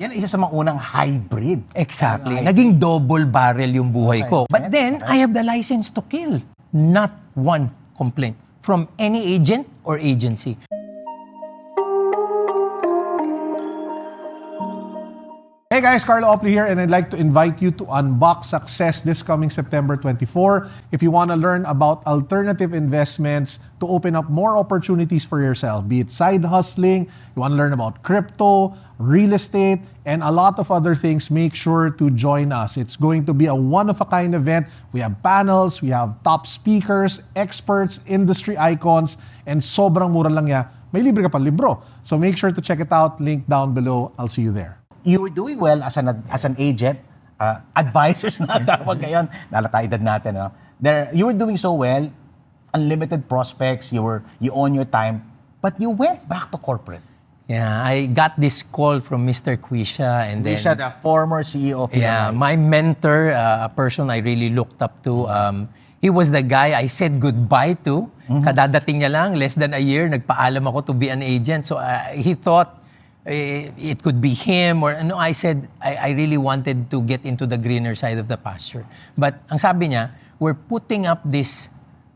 Yan isa sa mga unang hybrid. Exactly. Naging double barrel yung buhay ko. But then, I have the license to kill. Not one complaint from any agent or agency. Hey guys, Carlo Opley here, and I'd like to invite you to Unbox Success this coming September 24. If you want to learn about alternative investments to open up more opportunities for yourself, be it side hustling, you want to learn about crypto, real estate, and a lot of other things, make sure to join us. It's going to be a one-of-a-kind event. We have panels, we have top speakers, experts, industry icons, and sobrang mura lang yan. May libre ka pa libro. So make sure to check it out. Link down below. I'll see you there. You were doing well as an agent, advisors na tawag ngayon, nalata edad natin. No? You were doing so well, unlimited prospects, you own your time, but you went back to corporate. Yeah, I got this call from Mr. Quisha, and Quisha, then the former CEO of my mentor, a person I really looked up to. He was the guy I said goodbye to. Kadadating niya lang, less than a year, nagpaalam ako to be an agent. So he thought it could be him or no. I said I really wanted to get into the greener side of the pasture. But ang sabi niya, we're putting up this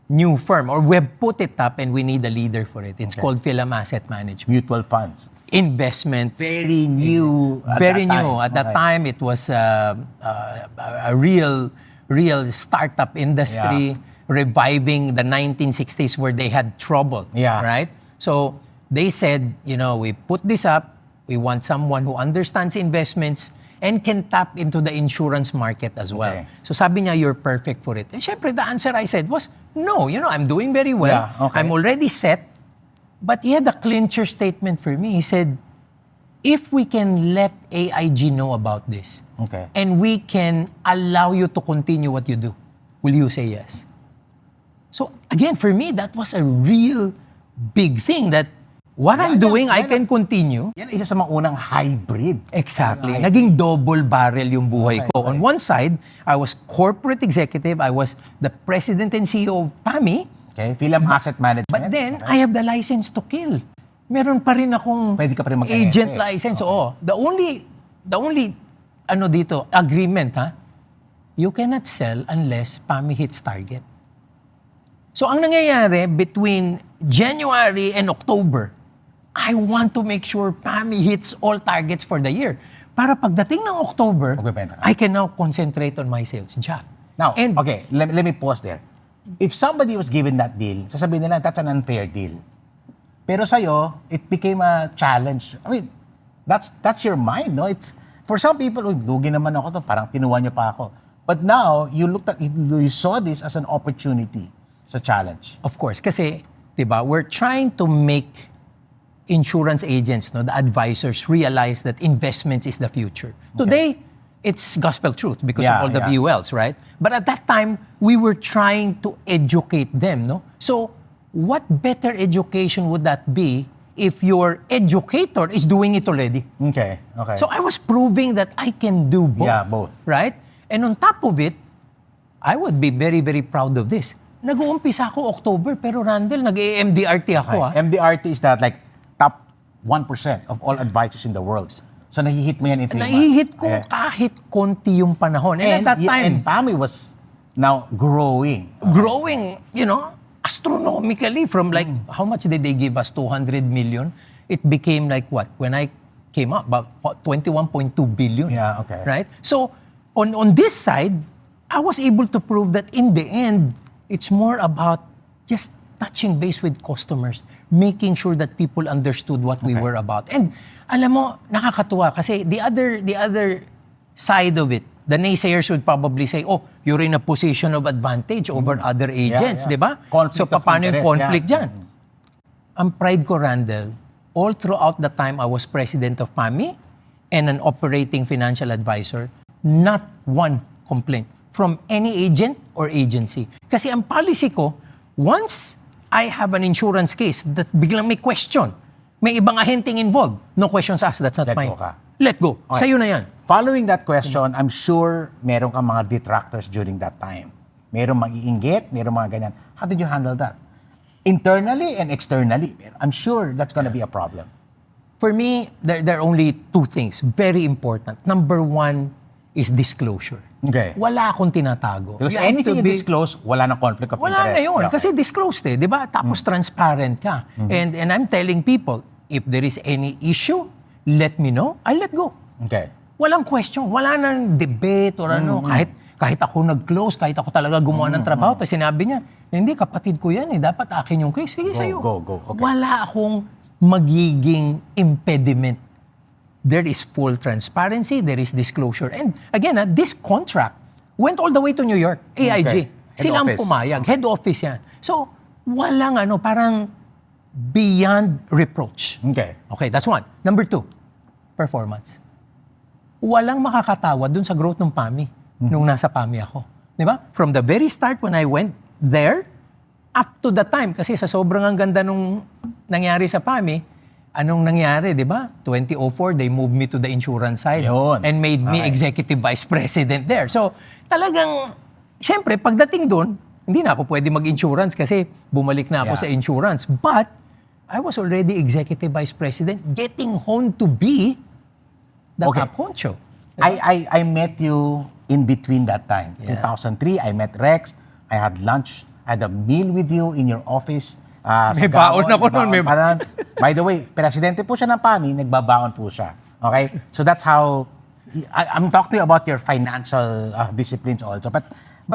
new firm, or we've put it up and we need a leader for it. It's called Philam Asset Management. Mutual funds. Investment. Very new. At that time, it was a real startup industry, reviving the 1960s where they had trouble. Yeah. Right? So they said, we put this up. We want someone who understands investments and can tap into the insurance market as well. Okay. So sabi niya, you're perfect for it. And syempre, the answer I said was, no, I'm doing very well. Yeah, okay. I'm already set. But he had a clincher statement for me. He said, if we can let AIG know about this, and we can allow you to continue what you do, will you say yes? So again, for me, that was a real big thing that what I'm doing, I can continue. Yan isa sa mga unang hybrid. Exactly. Naging double barrel yung buhay ko. On one side, I was corporate executive. I was the president and CEO of PAMI. Okay, Philam Asset Management. But then, I have the license to kill. Meron pa rin akong Pwede ka pa rin agent license. Oo. The only agreement, you cannot sell unless PAMI hits target. So ang nangyayari between January and October, I want to make sure PAMI hits all targets for the year. Para pagdating ng October, I can now concentrate on my sales job. Now, let me pause there. If somebody was given that deal, sasabihin nila, that's an unfair deal. Pero sa'yo, it became a challenge. I mean, that's your mind, no? It's, for some people, lugi naman ako to, parang kinuha niyo pa ako. But now, you saw this as an opportunity, as a challenge. Of course, kasi, diba, we're trying to make insurance agents, the advisors, realize that investments is the future. Today, it's gospel truth because of all the VULs, right? But at that time, we were trying to educate them, no? So, what better education would that be if your educator is doing it already? Okay. So, I was proving that I can do both. Yeah, both. Right? And on top of it, I would be very, very proud of this. Nag-uumpisa ako October, pero Randell, nag-MDRT ako. MDRT is that like top 1% of all advisors in the world. So nahihit mo yan in 3 months. Nahihit ko kahit konti yung panahon. And at that time, and PAMI was now growing. Growing, astronomically from like, how much did they give us? 200 million? It became like what? When I came up, about 21.2 billion. Yeah, okay. Right? So, on this side, I was able to prove that in the end, it's more about just touching base with customers, making sure that people understood what we were about. And alam mo, nakakatuwa kasi the other side of it, the naysayers would probably say, oh, you're in a position of advantage over other agents, di ba? So, paano yung conflict dyan? Ang pride ko, Randell, all throughout the time I was president of PAMI and an operating financial advisor, not one complaint from any agent or agency. Kasi ang policy ko, once I have an insurance case that biglang may question, may ibang ahenteng involved, no questions asked, that's not mine. Let go. Okay. Sa'yo na yan. Following that question, I'm sure meron kang mga detractors during that time. Meron mag-iinggit, meron mga ganyan. How did you handle that? Internally and externally, I'm sure that's gonna be a problem. For me, there are only two things very important. Number one is disclosure. Okay. Wala akong tinatago. Because You have anything to you be- disclose, wala na conflict of Wala na interest. yun. Yeah. Kasi disclosed di ba? Tapos transparent ka. And I'm telling people, if there is any issue, let me know, I'll let go. Okay. Walang question. Wala nang debate or ano. Kahit ako nag-close, kahit ako talaga gumawa ng trabaho, tapos sinabi niya, hindi, kapatid ko yan dapat akin yung case. Sige, sa'yo. Go. Okay. Wala akong magiging impediment. There is full transparency, there is disclosure. And again, this contract went all the way to New York, AIG. Okay. Head Silang office. pumayag. Head office yan. So, walang parang beyond reproach. Okay. Okay, that's one. Number two, performance. Walang makakatawa dun sa growth ng PAMI nung nasa PAMI ako. Di ba? From the very start when I went there, up to the time, kasi sa sobrang ang ganda nung nangyari sa PAMI, anong nangyari, di ba? 2004, they moved me to the insurance side Yun. and made me Okay. executive vice president there. So, talagang, syempre, pagdating doon, hindi na ako pwede mag-insurance kasi bumalik na ako Yeah. sa insurance. But, I was already executive vice president, getting home to be the Okay. top honcho. I met you in between that time. Yeah. 2003, I met Rex. I had lunch. I had a meal with you in your office. Sa May baon Gabon. ako nun, may Parang, by the way, presidente po siya ng PAMI, nagbabaon po siya. Okay? So that's how, I'm talking to you about your financial disciplines also. But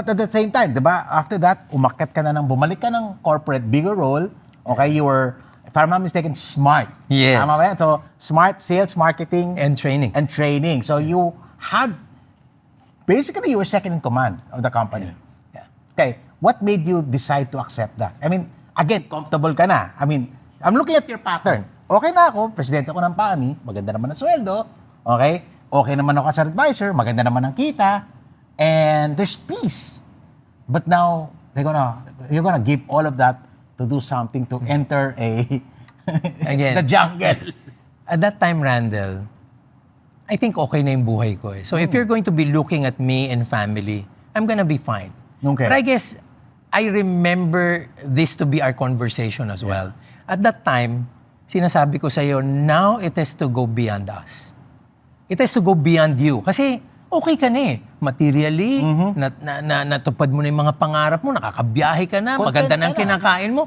at the same time, di ba, after that, umakyat ka na bumalik ka ng corporate, bigger role. Okay? You were, if I'm not mistaken, smart. Yes. Tama ba yan? So, smart sales, marketing, And training. and training. So you had, basically you were second in command of the company. Yeah. Okay, what made you decide to accept that? I mean, again, comfortable ka na. I mean, I'm looking at your pattern. Okay na ako, presidente ako ng PAMI, maganda naman ang sweldo. Okay? Okay naman ako as an advisor, maganda naman ang kita. And there's peace. But now, you're gonna give all of that to do something to enter Again. the jungle. At that time, Randall, I think okay na yung buhay ko So if you're going to be looking at me and family, I'm gonna be fine. Okay. But I guess, I remember this to be our conversation as well. At that time, sinasabi ko sa'yo, now it has to go beyond us. It has to go beyond you. Kasi okay ka na Materially, natupad mo na yung mga pangarap mo, nakakabiyahe ka na, Content maganda na ang ka na. kinakain mo.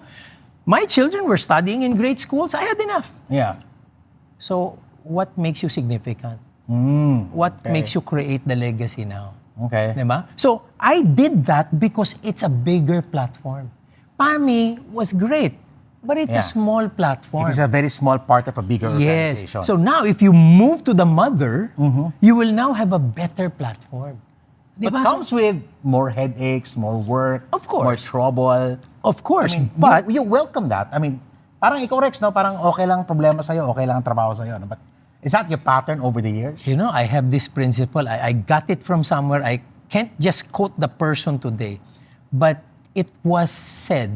My children were studying in great schools. I had enough. Yeah. So, what makes you significant? What okay. makes you create the legacy now? Okay. Diba? So, I did that because it's a bigger platform. PAMI was great, but it's Yeah. a small platform. It is a very small part of a bigger Yes. organization. So now, if you move to the mother, you will now have a better platform. But Diba? comes with more headaches, more work, Of course. more trouble. Of course, I mean, but you welcome that. I mean, parang ikaw, Rex, no? Parang okay lang problema sa'yo, okay lang ang trabaho sa'yo. No? But is that your pattern over the years? I have this principle. I got it from somewhere. I can't just quote the person today. But it was said,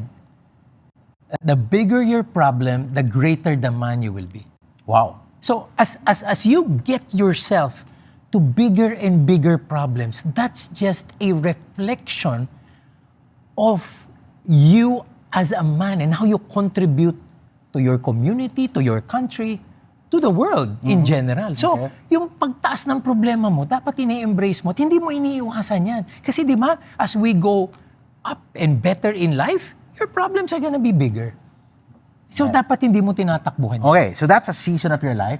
the bigger your problem, the greater the man you will be. Wow. So as you get yourself to bigger and bigger problems, that's just a reflection of you as a man and how you contribute to your community, to your country, to the world in general. So, Okay. yung pagtaas ng problema mo, dapat ini-embrace mo at hindi mo iniiwasan yan. Kasi di ba, as we go up and better in life, your problems are gonna be bigger. So, dapat hindi mo tinatakbuhan yan. Okay, so that's a season of your life.